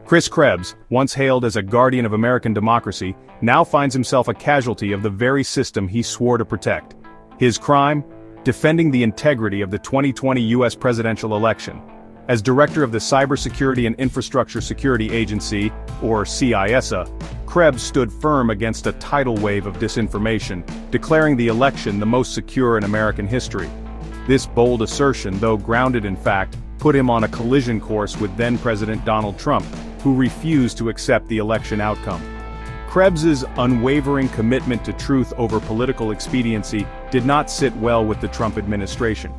Chris Krebs, once hailed as a guardian of American democracy, now finds himself a casualty of the very system he swore to protect. His crime? Defending the integrity of the 2020 U.S. presidential election. As director of the Cybersecurity and Infrastructure Security Agency, or CISA, Krebs stood firm against a tidal wave of disinformation, declaring the election the most secure in American history. This bold assertion, though grounded in fact, put him on a collision course with then-President Donald Trump, who refused to accept the election outcome. Krebs's unwavering commitment to truth over political expediency did not sit well with the Trump administration.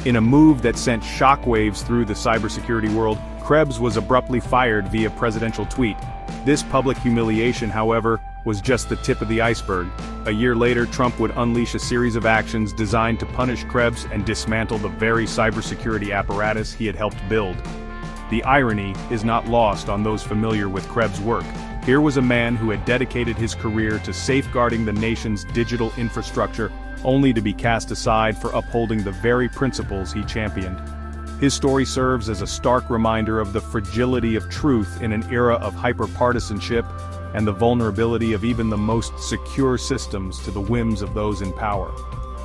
In a move that sent shockwaves through the cybersecurity world, Krebs was abruptly fired via presidential tweet. This public humiliation, however, was just the tip of the iceberg. A year later, Trump would unleash a series of actions designed to punish Krebs and dismantle the very cybersecurity apparatus he had helped build. The irony is not lost on those familiar with Krebs' work. Here was a man who had dedicated his career to safeguarding the nation's digital infrastructure, only to be cast aside for upholding the very principles he championed. His story serves as a stark reminder of the fragility of truth in an era of hyper-partisanship and the vulnerability of even the most secure systems to the whims of those in power.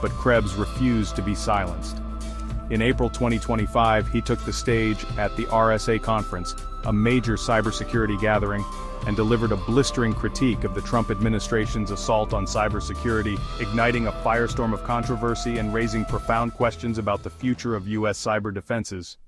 But Krebs refused to be silenced. In April 2025, he took the stage at the RSA conference, a major cybersecurity gathering, and delivered a blistering critique of the Trump administration's assault on cybersecurity, igniting a firestorm of controversy and raising profound questions about the future of U.S. cyber defenses.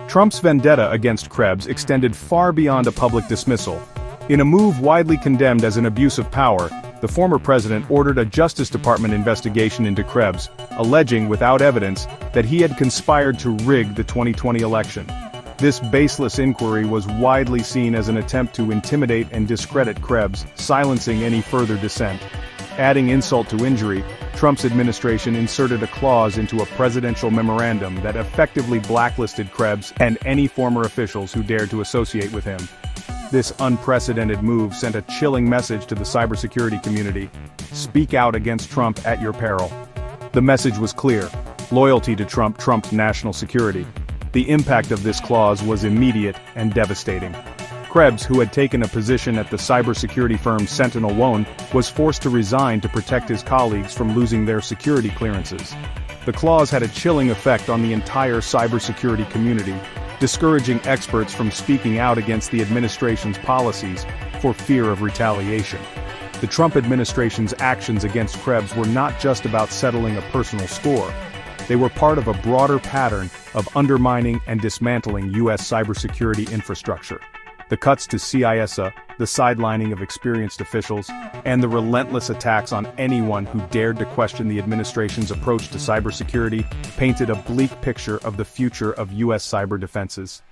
Trump's vendetta against Krebs extended far beyond a public dismissal. In a move widely condemned as an abuse of power, the former president ordered a Justice Department investigation into Krebs, alleging without evidence that he had conspired to rig the 2020 election. This baseless inquiry was widely seen as an attempt to intimidate and discredit Krebs, silencing any further dissent. Adding insult to injury, Trump's administration inserted a clause into a presidential memorandum that effectively blacklisted Krebs and any former officials who dared to associate with him. This unprecedented move sent a chilling message to the cybersecurity community: speak out against Trump at your peril. The message was clear: loyalty to Trump trumped national security. The impact of this clause was immediate and devastating. Krebs, who had taken a position at the cybersecurity firm SentinelOne, was forced to resign to protect his colleagues from losing their security clearances. The clause had a chilling effect on the entire cybersecurity community, discouraging experts from speaking out against the administration's policies for fear of retaliation. The Trump administration's actions against Krebs were not just about settling a personal score. They were part of a broader pattern of undermining and dismantling U.S. cybersecurity infrastructure. The cuts to CISA, the sidelining of experienced officials, and the relentless attacks on anyone who dared to question the administration's approach to cybersecurity painted a bleak picture of the future of U.S. cyber defenses.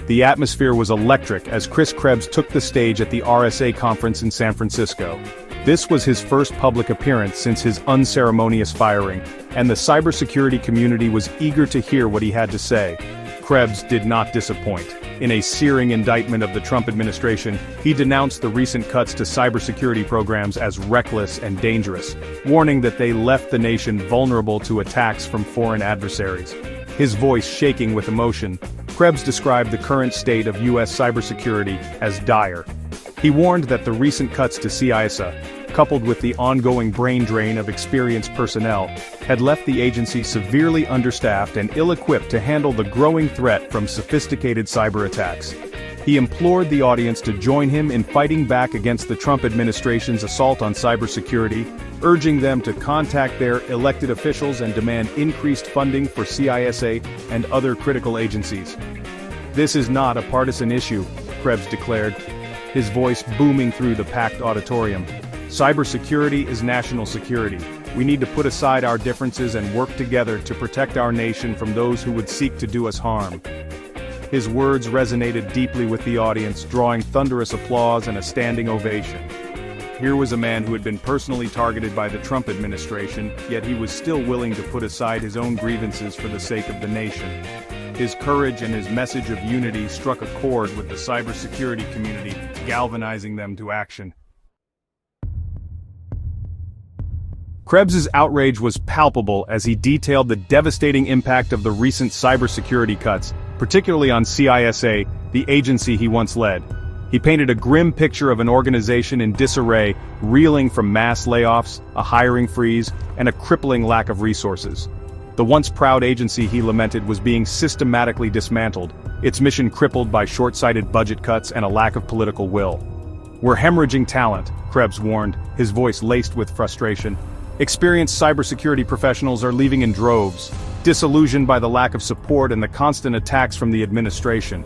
The atmosphere was electric as Chris Krebs took the stage at the RSA conference in San Francisco. This was his first public appearance since his unceremonious firing, and the cybersecurity community was eager to hear what he had to say. Krebs did not disappoint. In a searing indictment of the Trump administration, he denounced the recent cuts to cybersecurity programs as reckless and dangerous, warning that they left the nation vulnerable to attacks from foreign adversaries. His voice shaking with emotion, Krebs described the current state of U.S. cybersecurity as dire. He warned that the recent cuts to CISA, coupled with the ongoing brain drain of experienced personnel, had left the agency severely understaffed and ill-equipped to handle the growing threat from sophisticated cyber attacks. He implored the audience to join him in fighting back against the Trump administration's assault on cybersecurity, urging them to contact their elected officials and demand increased funding for CISA and other critical agencies. "This is not a partisan issue," Krebs declared, his voice booming through the packed auditorium. "Cybersecurity is national security. We need to put aside our differences and work together to protect our nation from those who would seek to do us harm." His words resonated deeply with the audience, drawing thunderous applause and a standing ovation. Here was a man who had been personally targeted by the Trump administration, yet he was still willing to put aside his own grievances for the sake of the nation. His courage and his message of unity struck a chord with the cybersecurity community, galvanizing them to action. Krebs's outrage was palpable as he detailed the devastating impact of the recent cybersecurity cuts, particularly on CISA, the agency he once led. He painted a grim picture of an organization in disarray, reeling from mass layoffs, a hiring freeze, and a crippling lack of resources. The once proud agency, he lamented, was being systematically dismantled, its mission crippled by short-sighted budget cuts and a lack of political will. "We're hemorrhaging talent," Krebs warned, his voice laced with frustration. "Experienced cybersecurity professionals are leaving in droves, disillusioned by the lack of support and the constant attacks from the administration."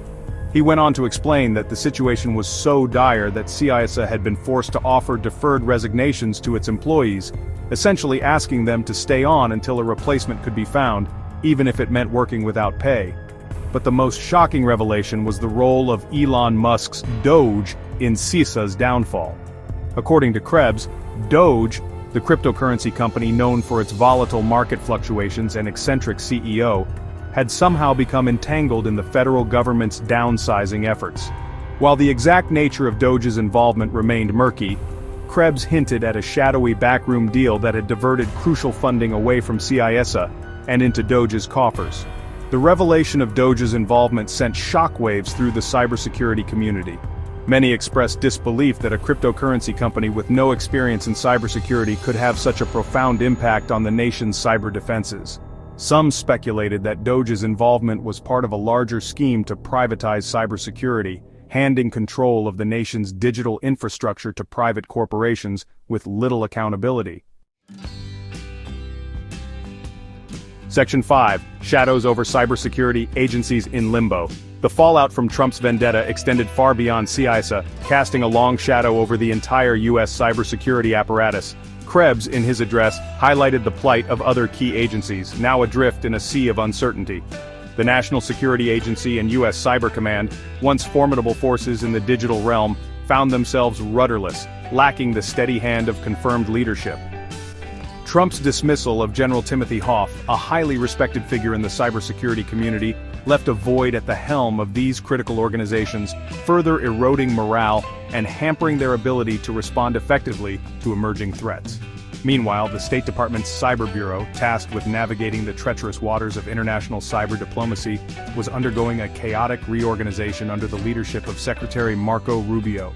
He went on to explain that the situation was so dire that CISA had been forced to offer deferred resignations to its employees, essentially asking them to stay on until a replacement could be found, even if it meant working without pay. But the most shocking revelation was the role of Elon Musk's Doge in CISA's downfall. According to Krebs, Doge, the cryptocurrency company known for its volatile market fluctuations and eccentric CEO, had somehow become entangled in the federal government's downsizing efforts. While the exact nature of Doge's involvement remained murky, Krebs hinted at a shadowy backroom deal that had diverted crucial funding away from CISA and into Doge's coffers. The revelation of Doge's involvement sent shockwaves through the cybersecurity community. Many expressed disbelief that a cryptocurrency company with no experience in cybersecurity could have such a profound impact on the nation's cyber defenses. Some speculated that Doge's involvement was part of a larger scheme to privatize cybersecurity, handing control of the nation's digital infrastructure to private corporations with little accountability. Section 5. Shadows over cybersecurity agencies in limbo. The fallout from Trump's vendetta extended far beyond CISA, casting a long shadow over the entire U.S. cybersecurity apparatus. Krebs, in his address, highlighted the plight of other key agencies, now adrift in a sea of uncertainty. The National Security Agency and U.S. Cyber Command, once formidable forces in the digital realm, found themselves rudderless, lacking the steady hand of confirmed leadership. Trump's dismissal of General Timothy Hoff, a highly respected figure in the cybersecurity community, left a void at the helm of these critical organizations, further eroding morale and hampering their ability to respond effectively to emerging threats. Meanwhile, the State Department's Cyber Bureau, tasked with navigating the treacherous waters of international cyber diplomacy, was undergoing a chaotic reorganization under the leadership of Secretary Marco Rubio.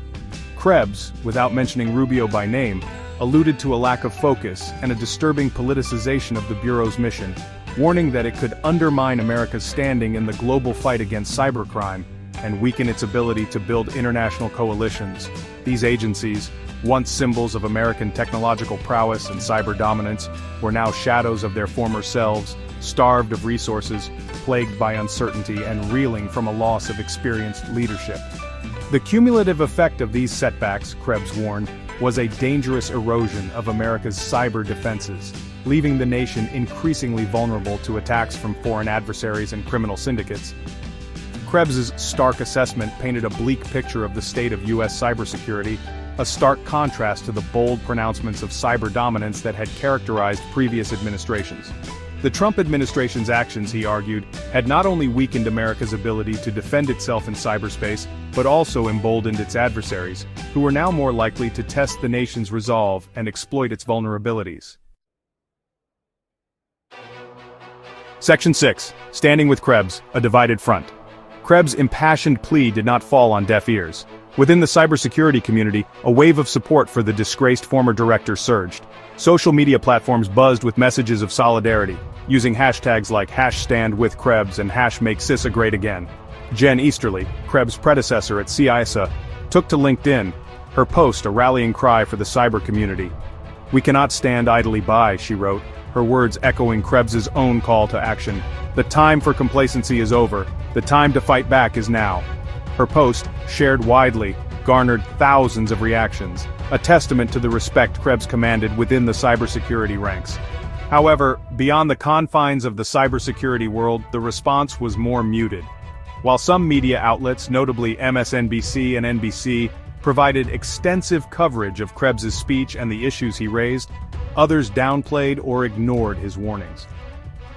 Krebs, without mentioning Rubio by name, alluded to a lack of focus and a disturbing politicization of the Bureau's mission, warning that it could undermine America's standing in the global fight against cybercrime and weaken its ability to build international coalitions. These agencies, once symbols of American technological prowess and cyber dominance, were now shadows of their former selves, starved of resources, plagued by uncertainty, and reeling from a loss of experienced leadership. The cumulative effect of these setbacks, Krebs warned, was a dangerous erosion of America's cyber defenses, leaving the nation increasingly vulnerable to attacks from foreign adversaries and criminal syndicates. Krebs's stark assessment painted a bleak picture of the state of U.S. cybersecurity, a stark contrast to the bold pronouncements of cyber dominance that had characterized previous administrations. The Trump administration's actions, he argued, had not only weakened America's ability to defend itself in cyberspace, but also emboldened its adversaries, who were now more likely to test the nation's resolve and exploit its vulnerabilities. Section 6. Standing with Krebs, a divided front. Krebs' impassioned plea did not fall on deaf ears. Within the cybersecurity community, a wave of support for the disgraced former director surged. Social media platforms buzzed with messages of solidarity, using hashtags like #StandWithKrebs and #MakeCISA Jen Easterly, Krebs' predecessor at CISA, took to LinkedIn, her post a rallying cry for the cyber community. "We cannot stand idly by," she wrote, her words echoing Krebs's own call to action. "The time for complacency is over. The time to fight back is now." Her post, shared widely, garnered thousands of reactions, a testament to the respect Krebs commanded within the cybersecurity ranks. However, beyond the confines of the cybersecurity world, the response was more muted. While some media outlets, notably MSNBC and NBC, provided extensive coverage of Krebs's speech and the issues he raised, others downplayed or ignored his warnings.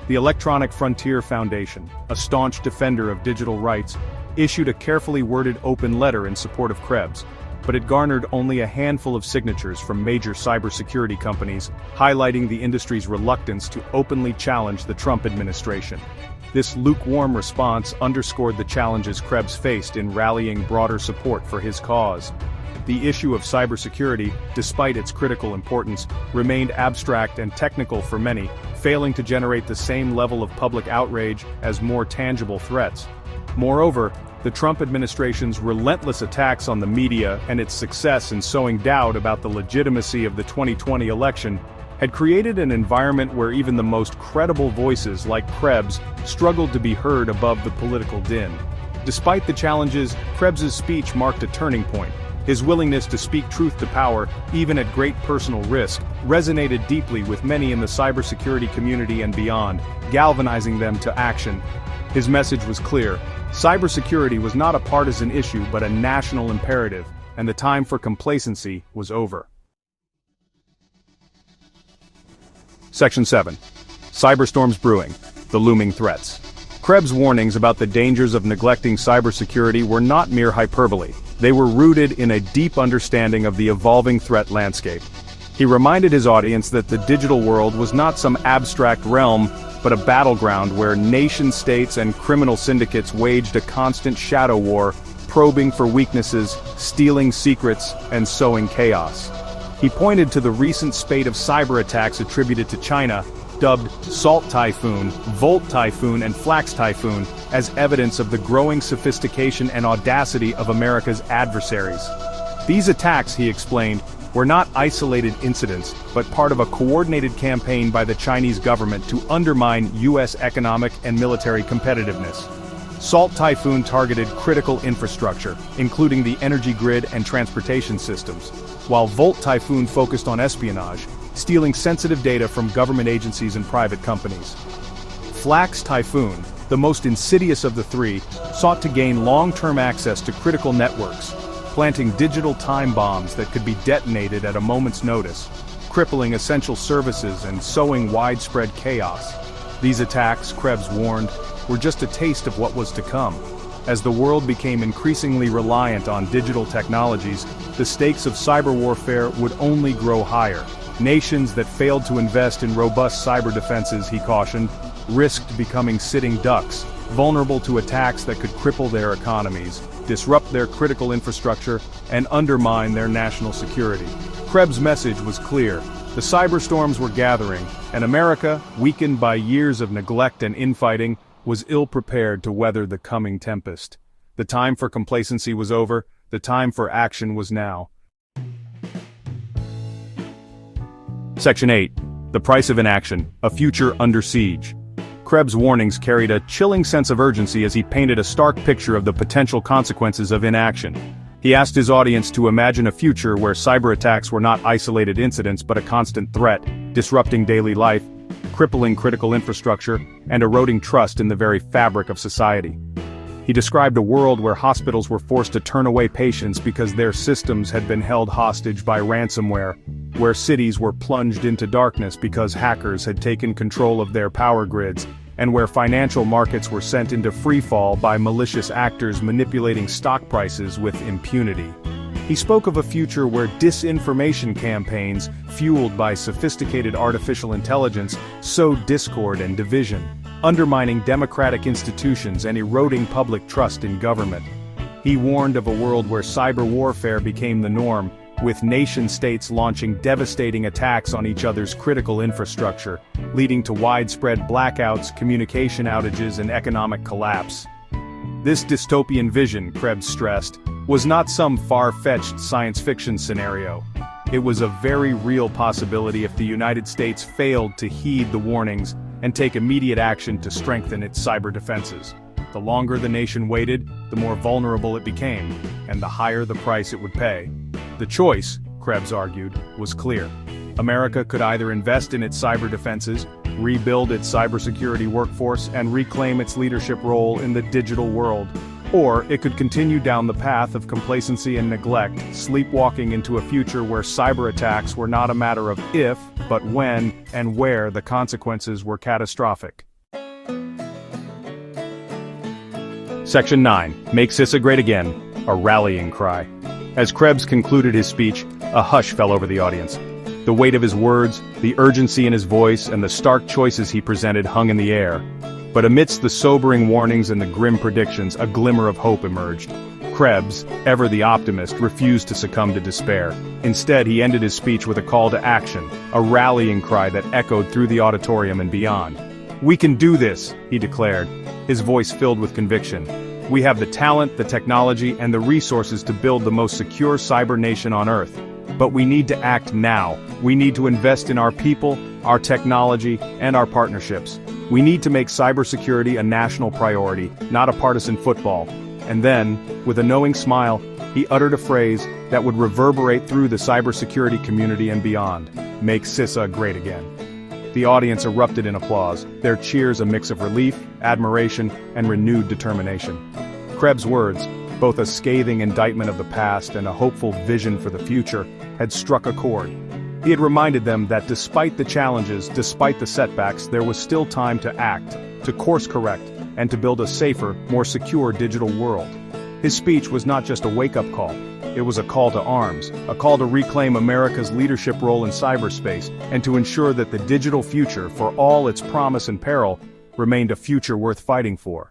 The Electronic Frontier Foundation, a staunch defender of digital rights, issued a carefully worded open letter in support of Krebs, but it garnered only a handful of signatures from major cybersecurity companies, highlighting the industry's reluctance to openly challenge the Trump administration. This lukewarm response underscored the challenges Krebs faced in rallying broader support for his cause. The issue of cybersecurity, despite its critical importance, remained abstract and technical for many, failing to generate the same level of public outrage as more tangible threats. Moreover, the Trump administration's relentless attacks on the media and its success in sowing doubt about the legitimacy of the 2020 election had created an environment where even the most credible voices like Krebs struggled to be heard above the political din. Despite the challenges, Krebs's speech marked a turning point. His willingness to speak truth to power, even at great personal risk, resonated deeply with many in the cybersecurity community and beyond, galvanizing them to action. His message was clear: cybersecurity was not a partisan issue but a national imperative, and the time for complacency was over. Section 7. Cyberstorms brewing, the looming threats. Krebs' warnings about the dangers of neglecting cybersecurity were not mere hyperbole. They were rooted in a deep understanding of the evolving threat landscape. He reminded his audience that the digital world was not some abstract realm, but a battleground where nation-states and criminal syndicates waged a constant shadow war, probing for weaknesses, stealing secrets, and sowing chaos. He pointed to the recent spate of cyber attacks attributed to China, dubbed Salt Typhoon, Volt Typhoon, and Flax Typhoon, as evidence of the growing sophistication and audacity of America's adversaries. These attacks, he explained, were not isolated incidents, but part of a coordinated campaign by the Chinese government to undermine U.S. economic and military competitiveness. Salt Typhoon targeted critical infrastructure, including the energy grid and transportation systems, while Volt Typhoon focused on espionage, stealing sensitive data from government agencies and private companies. Flax Typhoon, the most insidious of the three, sought to gain long-term access to critical networks, planting digital time bombs that could be detonated at a moment's notice, crippling essential services and sowing widespread chaos. These attacks, Krebs warned, were just a taste of what was to come. As the world became increasingly reliant on digital technologies, the stakes of cyber warfare would only grow higher. Nations that failed to invest in robust cyber defenses, he cautioned, risked becoming sitting ducks, vulnerable to attacks that could cripple their economies, disrupt their critical infrastructure, and undermine their national security. Krebs' message was clear: the cyberstorms were gathering, and America, weakened by years of neglect and infighting, was ill-prepared to weather the coming tempest. The time for complacency was over, the time for action was now. Section 8. The price of inaction, a future under siege. Krebs' warnings carried a chilling sense of urgency as he painted a stark picture of the potential consequences of inaction. He asked his audience to imagine a future where cyber attacks were not isolated incidents but a constant threat, disrupting daily life, crippling critical infrastructure, and eroding trust in the very fabric of society. He described a world where hospitals were forced to turn away patients because their systems had been held hostage by ransomware, where cities were plunged into darkness because hackers had taken control of their power grids, and where financial markets were sent into freefall by malicious actors manipulating stock prices with impunity. He spoke of a future where disinformation campaigns, fueled by sophisticated artificial intelligence, sowed discord and division, undermining democratic institutions and eroding public trust in government. He warned of a world where cyber warfare became the norm, with nation-states launching devastating attacks on each other's critical infrastructure, leading to widespread blackouts, communication outages, and economic collapse. This dystopian vision, Krebs stressed, was not some far-fetched science fiction scenario. It was a very real possibility if the United States failed to heed the warnings and take immediate action to strengthen its cyber defenses. The longer the nation waited, the more vulnerable it became, and the higher the price it would pay. The choice, Krebs argued, was clear. America could either invest in its cyber defenses, rebuild its cybersecurity workforce, and reclaim its leadership role in the digital world, or it could continue down the path of complacency and neglect, sleepwalking into a future where cyber attacks were not a matter of if, but when and where the consequences were catastrophic. Section 9. Make CISA Great Again, a rallying cry. As Krebs concluded his speech, a hush fell over the audience. The weight of his words, the urgency in his voice, and the stark choices he presented hung in the air. But amidst the sobering warnings and the grim predictions, a glimmer of hope emerged. Krebs, ever the optimist, refused to succumb to despair. Instead, he ended his speech with a call to action, a rallying cry that echoed through the auditorium and beyond. "We can do this," he declared, his voice filled with conviction. "We have the talent, the technology, and the resources to build the most secure cyber nation on Earth. But we need to act now. We need to invest in our people, our technology, and our partnerships. We need to make cybersecurity a national priority, not a partisan football." And then, with a knowing smile, he uttered a phrase that would reverberate through the cybersecurity community and beyond: "Make CISA great again." The audience erupted in applause, their cheers a mix of relief, admiration, and renewed determination. Krebs' words, both a scathing indictment of the past and a hopeful vision for the future, had struck a chord. He had reminded them that despite the challenges, despite the setbacks, there was still time to act, to course correct, and to build a safer, more secure digital world. His speech was not just a wake-up call. It was a call to arms, a call to reclaim America's leadership role in cyberspace, and to ensure that the digital future, for all its promise and peril, remained a future worth fighting for.